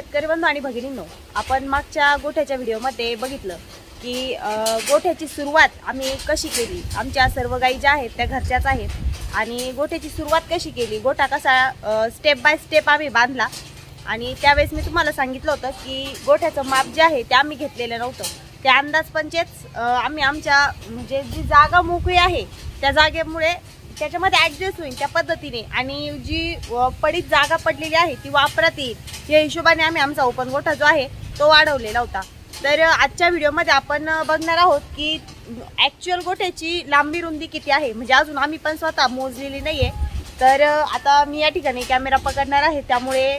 शेतकरी बंधू आणि भगिनींनो, आपण मागच्या गोठ्याच्या व्हिडिओमध्ये बघितलं की गोठ्याची सुरुवात आम्ही कशी केली। आमच्या सर्व गायी ज्या आहेत त्या घरच्याच आहेत आणि गोठ्याची सुरुवात कशी केली, गोठा कसा स्टेप बाय स्टेप आम्ही बांधला। आणि त्यावेळेस मी तुम्हाला सांगितलं होतं की गोठ्याचं माप जे आहे ते आम्ही घेतलेलं नव्हतं। त्या अंदाजपंचेच आम्ही आमच्या म्हणजे जी जागा मोकळी आहे त्या जागेमुळे त्याच्यामध्ये ॲडजस्ट होईल त्या पद्धतीने आणि जी पडीत जागा पडलेली आहे ती वापरात येईल या हिशोबाने आम्ही आमचा ओपन गोठा जो आहे तो वाढवलेला होता। तर आजच्या व्हिडिओमध्ये आपण बघणार आहोत की ॲक्च्युअल गोठ्याची लांबी रुंदी किती आहे, म्हणजे अजून आम्ही पण स्वतः मोजलेली नाहीये। तर आता मी या ठिकाणी कॅमेरा पकडणार आहे, त्यामुळे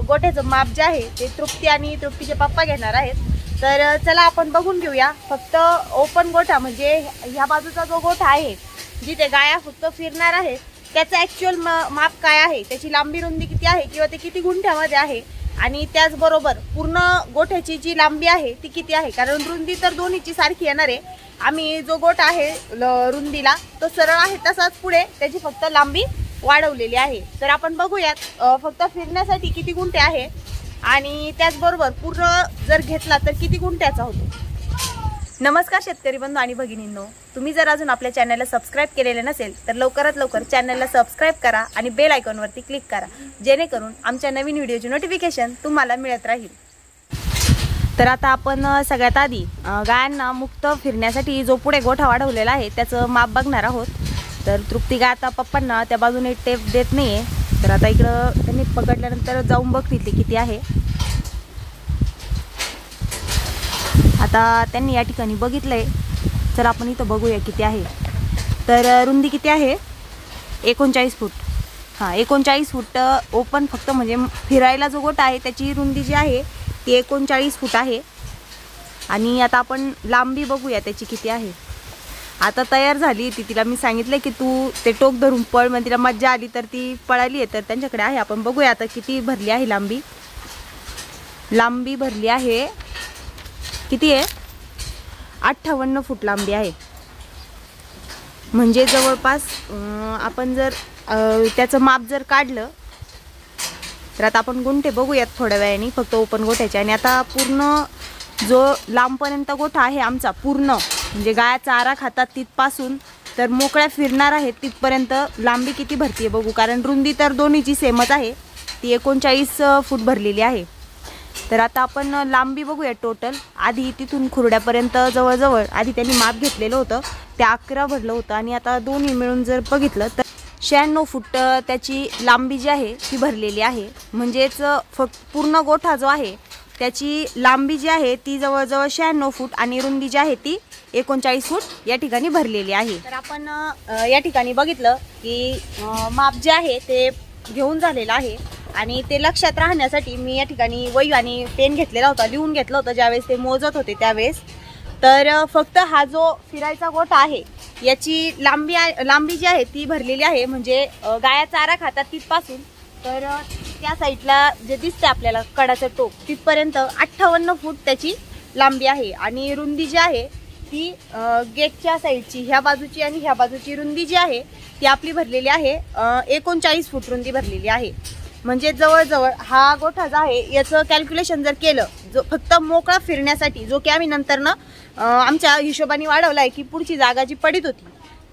गोठ्याचं माप जे आहे ते तृप्ती आणि तृप्तीचे पप्पा घेणार आहेत। तर चला आपण बघून घेऊया। फक्त ओपन गोठा म्हणजे ह्या बाजूचा जो गोठा आहे जिथे गाया फक्त फिरणार आहेत त्याचं ॲक्च्युअल माप काय आहे, त्याची लांबी रुंदी किती आहे किंवा ते किती गुंठ्यामध्ये आहे आणि त्याचबरोबर पूर्ण गोठ्याची जी लांबी आहे ती किती आहे, कारण रुंदी तर दोन्हीची सारखी येणार आहे। आम्ही जो गोठा आहे रुंदीला तो सरळ आहे तसाच पुढे त्याची फक्त लांबी वाढवलेली आहे। तर आपण बघूयात फक्त फिरण्यासाठी किती गुंठे आहे आणि त्याचबरोबर पूर्ण जर घेतला तर किती गुंठ्याचा होतो। नमस्कार शेतकरी बंधू आणि भगिनींनो, तुम्ही जर अजून आपल्या चॅनलला सबस्क्राइब केलेले नसेल तर लवकरात लवकर चॅनलला सबस्क्राइब करा आणि बेल आयकॉनवरती क्लिक करा, जेणेकरून आमच्या नवीन व्हिडिओची नोटिफिकेशन तुम्हाला मिळत राहील। तर आता आपण सगळ्यात आधी गायांना मुक्त फिरण्यासाठी जो पुढे गोठा वाढवलेला आहे त्याचं माप बघणार आहोत। तर तृप्ती गाय आता पप्पांना त्या बाजूने टेप देत नाहीये, तर आता इकडं त्यांनी पकडल्यानंतर जाऊन बघतील ते किती आहे। आता त्यांनी या ठिकाणी बघितलंय, तर आपण इथं बघूया किती आहे। तर रुंदी किती आहे, 39 फूट। हां, 39 फूट ओपन फक्त म्हणजे फिरायला जो गोठा आहे त्याची रुंदी जी आहे ती 39 फूट आहे। आणि आता आपण लांबी बघूया त्याची किती आहे। आता तयार झाली ती, तिला मी सांगितलं की तू ते टोक धरून पळ, मग तिला मज्जा आली तर ती पळाली आहे। तर त्यांच्याकडे आहे, आपण बघूया आता किती भरली आहे लांबी। लांबी भरली आहे किती आहे, 58 फूट लांबी आहे। म्हणजे जवळपास आपण जर त्याचं माप जर काढलं तर आता आपण गुंठे बघूयात थोड्या वेळाने फक्त ओपन गोठ्याचे। आणि आता पूर्ण जो लांबपर्यंत गोठा आहे आमचा पूर्ण म्हणजे गाया चारा खातात तिथपासून तर मोकळ्या फिरणार आहेत तिथपर्यंत लांबी किती भरती आहे बघू, कारण रुंदी तर दोन्हीची सेमच आहे, ती 39 फूट भरलेली आहे। तर आता आपण लांबी बघूया टोटल। आधी तिथून खुरड्यापर्यंत जवळजवळ आधी त्यांनी माप घेतलेलं होतं ते 11 भरलं होतं आणि आता दोन्ही मिळून जर बघितलं तर 96 फूट त्याची लांबी जी आहे ती भरलेली आहे। म्हणजेच फक्त पूर्ण गोठा जो आहे त्याची लांबी जी आहे ती जवळजवळ 96 फूट आणि रुंदी जी आहे ती 39 फूट या ठिकाणी भरलेली आहे। तर आपण या ठिकाणी बघितलं की माप जे आहे ते घेऊन झालेलं आहे आणि ते लक्षात राहण्यासाठी मी या ठिकाणी वही आणि पेन घेतलेला होता, लिहून घेतलं होतं ज्यावेळेस ते मोजत होते त्यावेळेस। तर फक्त हा जो फिरायचा गोठा आहे याची लांबी जी आहे ती भरलेली आहे, म्हणजे गाया चारा खातात तिथपासून तर त्या साईडला जे दिसते आपल्याला कडाचं टोक तिथपर्यंत 58 फूट त्याची लांबी आहे। आणि रुंदी जी आहे ती गेटच्या साईडची ह्या बाजूची आणि ह्या बाजूची रुंदी जी आहे ती आपली भरलेली आहे 39 फूट रुंदी भरलेली आहे। म्हणजे जवळजवळ हा गोठा जो आहे याचं कॅल्क्युलेशन जर केलं जो फक्त मोकळा फिरण्यासाठी, जो की आम्ही नंतरनं आमच्या हिशोबाने वाढवला आहे की पुढची जागा जी पडीत होती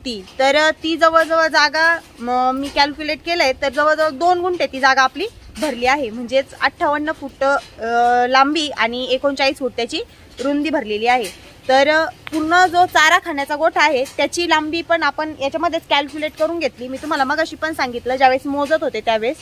ती, तर ती जवळजवळ जागा मी कॅल्क्युलेट केलं आहे तर जवळजवळ 2 गुंठे ती जागा आपली भरली आहे। म्हणजेच 58 फूट लांबी आणि 39 फूट त्याची रुंदी भरलेली आहे। तर पूर्ण जो चारा खाण्याचा गोठा आहे त्याची लांबी पण आपण याच्यामध्येच कॅल्क्युलेट करून घेतली। मी तुम्हाला मगाशी पण सांगितलं ज्यावेळेस मोजत होते त्यावेळेस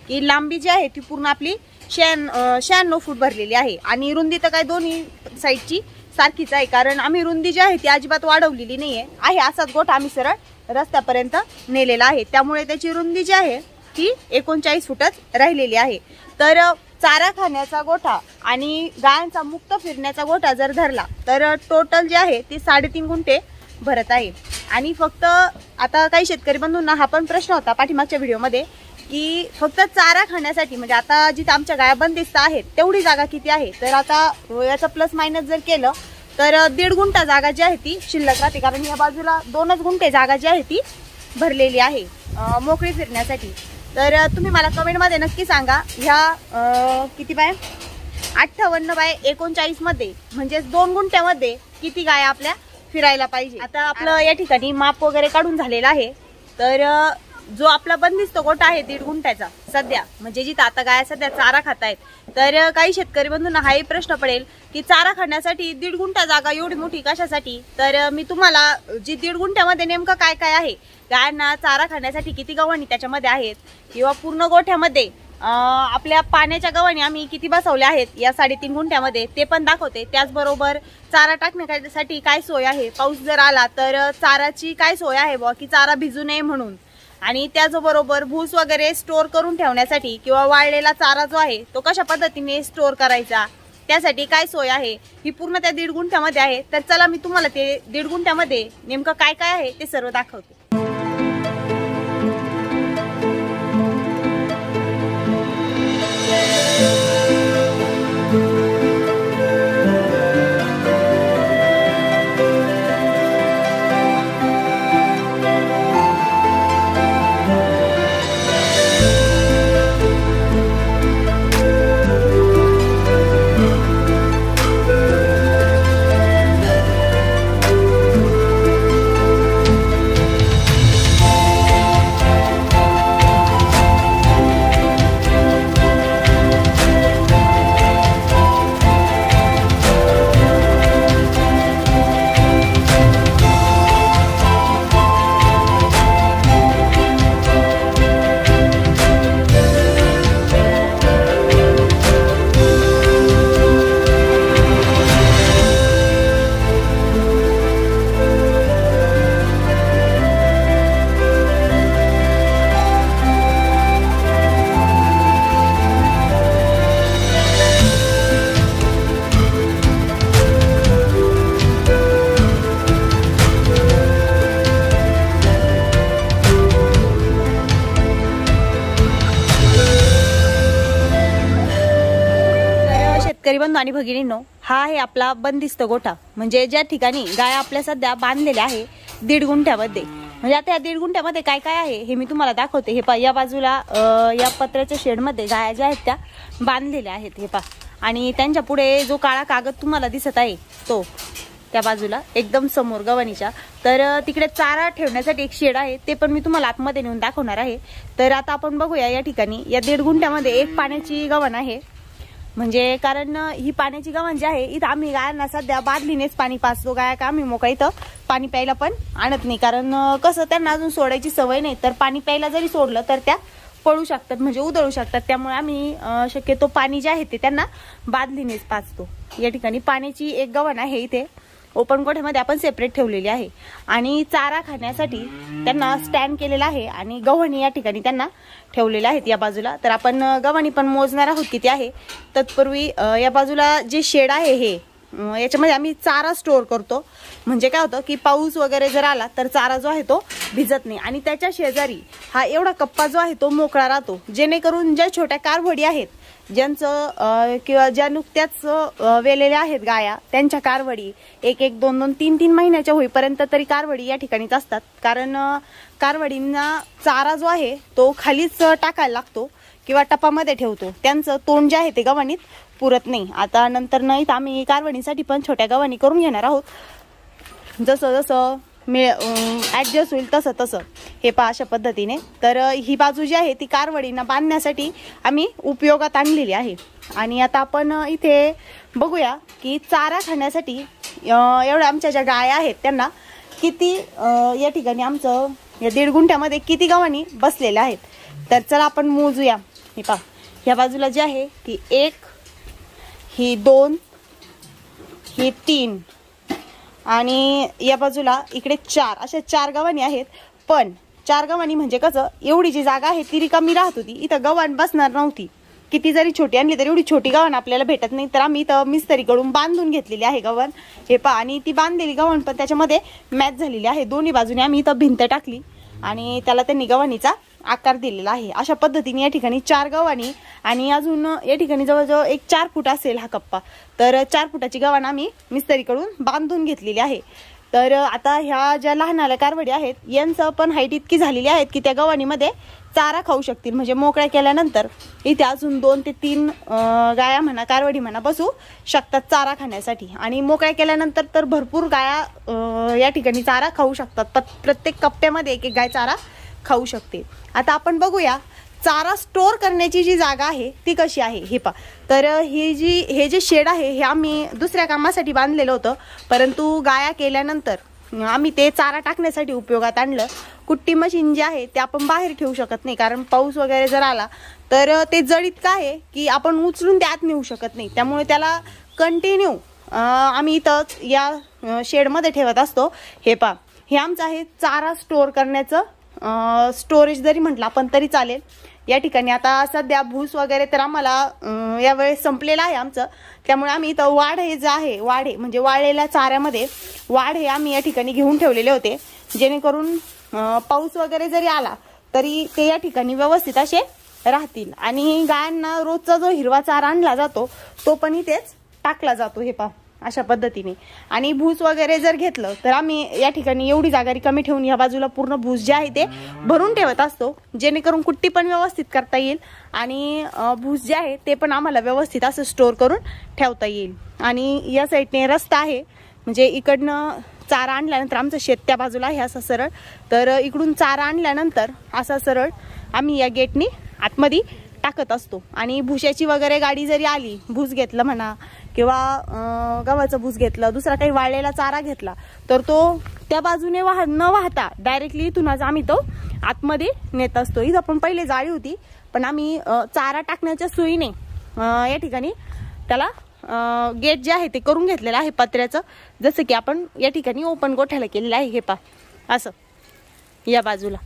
की लांबी जी आहे ती पूर्ण आपली 96 फूट भरलेली आहे आणि रुंदी तर काय दोन्ही साईडची सारखीच आहे, कारण आम्ही रुंदी जी आहे ती अजिबात वाढवलेली नाही आहे। असाच गोठा आम्ही सरळ रस्त्यापर्यंत नेलेला आहे, त्यामुळे त्याची रुंदी जी आहे ती 39 फूटच राहिलेली आहे। तर चारा खाण्याचा गोठा आणि गायांचा मुक्त फिरण्याचा गोठा जर धरला तर टोटल जे आहे ते 3.5 गुंठे भरत आहे। आणि फक्त आता काही शेतकरी बंधूंना हा पण प्रश्न होता पाठीमागच्या व्हिडिओमध्ये की फक्त चारा खाण्यासाठी म्हणजे आता जिथे आमच्या गाया बंदिस्त आहेत तेवढी जागा किती आहे, तर आता याचं प्लस मायनस जर केलं तर 1.5 गुंठा जागा जी आहे ती शिल्लक राहते, कारण या बाजूला 2च गुंठे जागा जी आहे ती भरलेली आहे मोकळी फिरण्यासाठी। तर तुम्ही मला कमेंटमध्ये नक्की सांगा ह्या किती बाय 58 बाय 39 मध्ये म्हणजे 2 गुंठ्यामध्ये किती गाय आपल्या फिरायला पाहिजे। आता आपलं या ठिकाणी माप वगैरे काढून झालेलं आहे। तर जो आपला बंदिस्त गोठा आहे 1.5 गुंठ्याचा सध्या म्हणजे जिथं आता गाय सध्या चारा खात आहेत, तर काही शेतकरी बंधूंना हाही प्रश्न पडेल की चारा खाण्यासाठी 1.5 गुंठा जागा एवढी मोठी कशासाठी। तर मी तुम्हाला जी 1.5 गुंठ्यामध्ये नेमकं काय काय आहे, गायांना चारा खाण्यासाठी किती गव्हाणी त्याच्यामध्ये आहेत किंवा पूर्ण गोठ्यामध्ये आपल्या पाण्याच्या गव्हाणी आम्ही किती बसवल्या आहेत या 3.5 गुंठ्यामध्ये ते पण दाखवते। त्याचबरोबर चारा टाकण्यासाठी काय सोय आहे, पाऊस जर आला तर चाराची काय सोय आहे बुवा की चारा भिजू नये म्हणून, आणि त्याचबरोबर भूस वगैरे स्टोर करून ठेवण्यासाठी किंवा वाळलेला चारा जो आहे तो कशा पद्धतीने स्टोर करायचा त्यासाठी काय सोय आहे, ही पूर्ण त्या 1.5 गुंठ्यामध्ये आहे। तर चला मी तुम्हाला ते 1.5 गुंठ्यामध्ये नेमकं काय काय आहे ते सर्व दाखवते। शेतकरी बंधू आणि भगिनींनो, हा आहे आपला बंदिस्त गोठा म्हणजे ज्या ठिकाणी गाय आपल्या सध्या बांधलेल्या आहे 1.5 गुंठ्यामध्ये। म्हणजे आता या 1.5 गुंठ्यामध्ये काय काय आहे हे मी तुम्हाला दाखवते। हे पहा, या बाजूला या पत्र्याच्या शेडमध्ये गाया ज्या आहेत त्या बांधलेल्या आहेत हे पहा, आणि त्यांच्या पुढे जो काळा कागद तुम्हाला दिसत आहे तो त्या बाजूला एकदम समोर गव्हाणीच्या, तर तिकडे चारा ठेवण्यासाठी एक शेड आहे ते पण मी तुम्हाला आतमध्ये नेऊन दाखवणार आहे। तर आता आपण बघूया या ठिकाणी या 1.5 गुंठ्यामध्ये एक पाण्याची गव्हाण आहे, म्हणजे कारण ही पाण्याची गव्हाण जी आहे इथं आम्ही गायांना सध्या बादलीनेच पाणी पाजतो। गाया का आम्ही मोकळा इथं पाणी प्यायला पण आणत नाही, कारण कसं त्यांना अजून सोडायची सवय नाही, तर पाणी प्यायला जरी सोडलं तर त्या पळू शकतात म्हणजे उधळू शकतात। त्यामुळे आम्ही शक्यतो पाणी जे आहे ते त्यांना बादलीनेच पाजतो। या ठिकाणी पाण्याची एक गव्हाण आहे इथे ओपन गोठ्यामध्ये आपण सेपरेट ठेवलेली आहे, आणि चारा खाण्यासाठी त्यांना स्टँड केलेला आहे आणि गव्हाणी या ठिकाणी त्यांना ठेवलेल्या आहेत या बाजूला। तर आपण गव्हाणी पण मोजणार आहोत किती आहे। तत्पूर्वी या बाजूला जे शेड आहे हे याच्यामध्ये आम्ही चारा स्टोर करतो, म्हणजे काय होतं की पाऊस वगैरे जर आला तर चारा जो आहे तो भिजत नाही, आणि त्याच्या शेजारी हा एवढा कप्पा जो आहे तो मोकळा राहतो, जेणेकरून ज्या छोट्या कारवडी आहेत ज्यांचं किंवा ज्या नुकत्याच वेलेल्या आहेत गाया त्यांच्या कारवडी 1-1, 2-2, 3-3 महिन्याच्या होईपर्यंत तरी कारवडी या ठिकाणीच असतात, कारण कारवडींना चारा जो आहे तो खालीच टाकायला लागतो किंवा टपामध्ये ठेवतो, त्यांचं तोंड जे आहे ते गव्हाणीत पुरत नाही। आता नंतर नाही तर आम्ही कारवडींसाठी पण छोट्या गव्हाणी करून घेणार आहोत, जसं जसं ऍडजस्ट होईल तसं तसं हे पहा अशा पद्धतीने। तर ही बाजू जी आहे ती कारवडींना बांधण्यासाठी आम्ही उपयोगात आणलेली आहे। आणि आता आपण इथे बघूया की चारा खाण्यासाठी एवढ्या आमच्या ज्या गाया आहेत त्यांना किती या ठिकाणी आमचं या 1.5 गुंठ्यामध्ये किती गव्हाणी बसलेल्या आहेत। तर चला आपण मोजूया। हे पहा, या बाजूला जी आहे ती 1, ही 2, ही 3 आणि या बाजूला इकडे 4, अशा 4 गव्हाणी आहेत। पण 4 गव्हाणी म्हणजे कसं, एवढी जी जागा आहे ती रिकामी राहत होती, इथं गव्हाण बसणार नव्हती। किती जरी छोटी आणली तरी एवढी छोटी गव्हाण आपल्याला भेटत नाही, तर आम्ही इथं मिस्त्रीकडून बांधून घेतलेली आहे गव्हाण। हे पहा, आणि ती बांधलेली गव्हाण पण त्याच्यामध्ये मॅच झालेली आहे, दोन्ही बाजूने आम्ही इथं भिंत टाकली आणि त्याला त्यांनी गव्हाणीचा आकार दिलेला आहे। अशा पद्धतीने या ठिकाणी 4 गव्हाणी, आणि अजून या ठिकाणी जवळजवळ एक 4 फूट असेल हा कप्पा, तर 4 फुटाची गव्हाण आम्ही मिस्त्रीकडून बांधून घेतलेली आहे। तर आता ह्या ज्या लहान कारवडी आहेत यांचं पण हाईट इतकी झालेली आहेत की त्या गव्हाणीमध्ये चारा खाऊ शकतील. म्हणजे मोकळ्या केल्यानंतर इथे अजून 2 ते 3 गाया म्हणा, कारवडी म्हणा बसू शकतात चारा खाण्यासाठी. आणि मोकळ्या केल्यानंतर तर भरपूर गाया या ठिकाणी चारा खाऊ शकतात. प्रत्येक कप्प्यामध्ये एक गाय चारा खाऊ शकते. आता आपण बघूया चारा स्टोअर करण्याची जी जागा आहे ती कशी आहे हे पहा. तर हे जे शेड आहे हे आम्ही दुसऱ्या कामासाठी बांधलेलं होतं, परंतु गाया केल्यानंतर आम्ही ते चारा टाकण्यासाठी उपयोगात आणलं. कुट्टी मशीन जे आहे ते आपण बाहेर ठेवू शकत नाही, कारण पाऊस वगैरे जर आला तर ते जड इतकं आहे की आपण उचलून त्यात नेऊ शकत नाही. त्यामुळे त्याला कंटिन्यू आम्ही इथं या शेडमध्ये ठेवत असतो. हे पहा, हे आमचं आहे चारा स्टोअर करण्याचं स्टोरेज जरी म्हटलं आपण तरी चालेल. या ठिकाणी आता सध्या भूस वगैरे तर आम्हाला यावेळेस संपलेलं आहे आमचं, त्यामुळे आम्ही इथं वाढ हे जे आहे वाढे म्हणजे वाळलेल्या चाऱ्यामध्ये वाढ हे आम्ही या ठिकाणी घेऊन ठेवलेले होते, जेणेकरून पाऊस वगैरे जरी आला तरी ते या ठिकाणी व्यवस्थित असे राहतील. आणि गायांना रोजचा जो हिरवा चारा आणला जातो तो पण इथेच टाकला जातो. हे पहा अशा पद्धतीने. आणि भूस वगैरे जर घेतलं तर आम्ही या ठिकाणी एवढी जागा रिकामी ठेवून या बाजूला पूर्ण भूस जे आहे ते भरून ठेवत असतो, जेणेकरून कुट्टी पण व्यवस्थित करता येईल आणि भूस जे आहे ते पण आम्हाला व्यवस्थित असं स्टोअर करून ठेवता येईल. आणि या साईडने रस्ता आहे, म्हणजे इकडनं चारा आणल्यानंतर आमचं शेत त्या बाजूला आहे असं सरळ, तर इकडून चारा आणल्यानंतर असा सरळ आम्ही या गेटनी आतमध्ये टाकत असतो. आणि भुशाची वगैरे गाडी जरी आली, भूस घेतलं म्हणा किंवा गव्हाचं भूस घेतलं, दुसरा काही वाळलेला चारा घेतला, तर तो त्या बाजूने न वाहता डायरेक्टली इथूनच आम्ही तो आतमध्ये नेत असतो. इथं पण पहिले जाळी होती, पण आम्ही चारा टाकण्याच्या सोयीने या ठिकाणी त्याला गेट जे आहे ते करून घेतलेलं आहे पत्र्याचं, जसं की आपण या ठिकाणी ओपन गोठ्याला केलेलं आहे. हे पहा असं या बाजूला.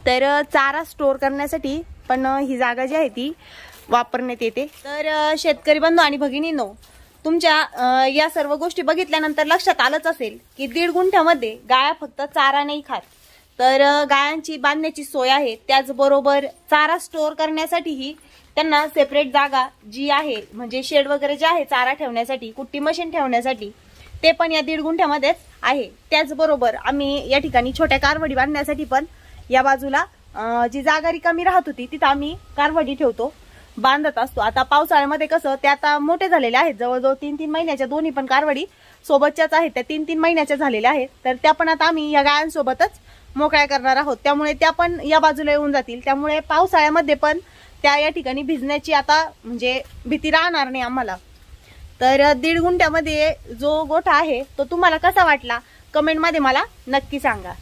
तर चारा स्टोअर करण्यासाठी पण ही जागा जी आहे ती वापरण्यात येते. तर शेतकरी बंधू आणि भगिनींनो, तुमच्या या सर्व गोष्टी बघितल्यानंतर लक्षात आलंच असेल की 1.5 गुंठ्यामध्ये गाया फक्त चारा नाही खात, तर गायांची बांधण्याची सोय आहे. त्याचबरोबर चारा स्टोअर करण्यासाठीही त्यांना सेपरेट जागा जी आहे, म्हणजे शेड वगैरे जे आहे चारा ठेवण्यासाठी, कुट्टी मशीन ठेवण्यासाठी, ते पण या 1.5 गुंठ्यामध्येच आहे. त्याचबरोबर आम्ही या ठिकाणी छोट्या कारवडी बांधण्यासाठी पण या बाजूला जी जागा रिकामी राहत होती तिथं आम्ही कारवडी ठेवतो, बांधत असतो. आता पावसाळ्यामध्ये कसं ते आता मोठे झालेले आहेत, जवळजवळ 3-3 महिन्याच्या दोन्ही पण कारवडी सोबतच्याच आहेत, त्या 3-3 महिन्याच्या झालेल्या आहेत. तर त्या पण आता आम्ही या गायांसोबतच मोकळ्या करणार आहोत, त्यामुळे त्या पण या बाजूला येऊन जातील. त्यामुळे पावसाळ्यामध्ये पण त्या या ठिकाणी भिजण्याची आता म्हणजे भीती राहणार नाही आम्हाला. तर 1.5 गुंठ्यामध्ये जो गोठा आहे तो तुम्हाला कसा वाटला कमेंटमध्ये मला नक्की सांगा.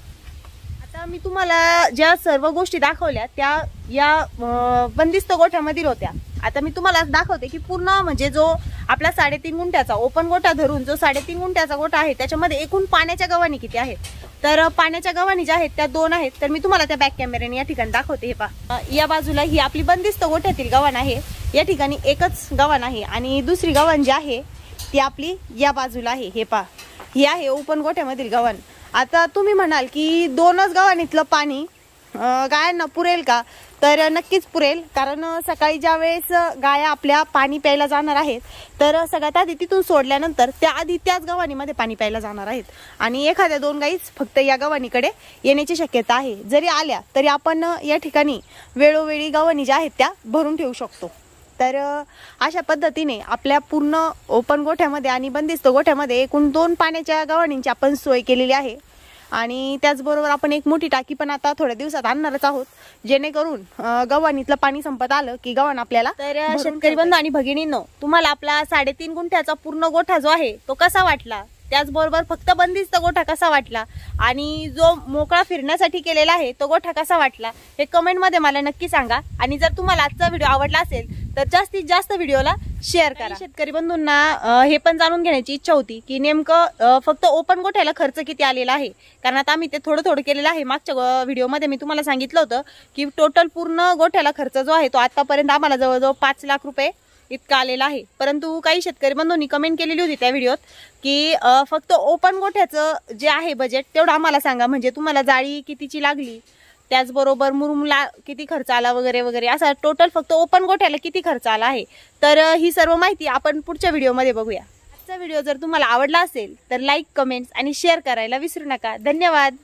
आता मी तुम्हाला ज्या सर्व गोष्टी दाखवल्या त्या या बंदिस्त गोठ्यामधील होत्या. आता मी तुम्हाला दाखवते की पूर्ण म्हणजे जो आपला 3.5 गुंठ्याचा ओपन गोठा धरून जो 3.5 गुंठ्याचा गोठा आहे त्याच्यामध्ये एकूण पाण्याच्या गव्हाणी किती आहेत. तर पाण्याच्या गव्हाणी ज्या आहेत त्या 2 आहेत. तर मी तुम्हाला त्या बॅक कॅमेऱ्याने या ठिकाणी दाखवते. हे पहा, या बाजूला ही आपली बंदिस्त गोठ्यातील गव्हाण आहे. या ठिकाणी एकच गव्हाण आहे आणि दुसरी गव्हाण जी आहे ती आपली या बाजूला आहे. हे पहा, ही आहे ओपन गोठ्यामधील गव्हाण. आता तुम्ही म्हणाल की 2च गव्हाणीतलं पाणी गायांना पुरेल का? तर नक्कीच पुरेल, कारण सकाळी ज्या वेळेस गाया आपल्या पाणी प्यायला जाणार आहेत तर सगळ्यात आधी तिथून सोडल्यानंतर त्या आधी त्याच गव्हाणीमध्ये पाणी प्यायला जाणार आहेत आणि एखाद्या 2 गाईच फक्त या गव्हाणीकडे येण्याची शक्यता आहे. जरी आल्या तरी आपण या ठिकाणी वेळोवेळी गव्हाणी ज्या आहेत त्या भरून ठेवू शकतो. तर अशा पद्धतीने आपल्या पूर्ण ओपन गोठ्यामध्ये आणि बंदिस्त गोठ्यामध्ये एकूण 2 पाण्याच्या गव्हाणींची आपण सोय केलेली आहे. आणि त्याचबरोबर आपण एक मोठी टाकी पण आता थोड्या दिवसात आणणारच आहोत, जेणेकरून गव्हाणीतलं पाणी संपत आलं की गव्हाण आपल्याला. तर शेतकरी बंधू आणि भगिनींनो, तुम्हाला आपला 3.5 गुंठ्याचा पूर्ण गोठा जो आहे तो कसा वाटला, त्याचबरोबर फक्त बंदिस्त गोठा कसा वाटला आणि जो मोकळा फिरण्यासाठी केलेला आहे तो गोठा कसा वाटला हे कमेंटमध्ये मला नक्की सांगा. आणि जर तुम्हाला आजचा व्हिडिओ आवडला असेल तर जास्तीत जास्त व्हिडिओला शेअर करा. शेतकरी बंधूंना हे पण जाणून घेण्याची इच्छा होती की नेमकं फक्त ओपन गोठ्याला खर्च किती आलेला आहे, कारण आता आम्ही ते थोडं केलेलं आहे. मागच्या व्हिडिओमध्ये मी तुम्हाला सांगितलं होतं की टोटल पूर्ण गोठ्याला खर्च जो आहे तो आतापर्यंत आम्हाला जवळजवळ 5 लाख रुपये इतका आलेला आहे. परंतु काही शेतकरी बंधूंनी कमेंट केलेली होती त्या व्हिडिओत की फक्त ओपन गोठ्याचं जे आहे बजेट तेवढं आम्हाला सांगा, म्हणजे तुम्हाला जाळी कितीची लागली, त्याचबरोबर मुरुमला किती खर्च आला वगैरे वगैरे, असा टोटल फक्त ओपन गोठ्याला किती खर्च आला आहे. तर ही सर्व माहिती आपण पुढच्या व्हिडिओमध्ये बघूया. आजचा व्हिडिओ जर तुम्हाला आवडला असेल तर लाईक, कमेंट्स आणि शेअर करायला विसरू नका. धन्यवाद.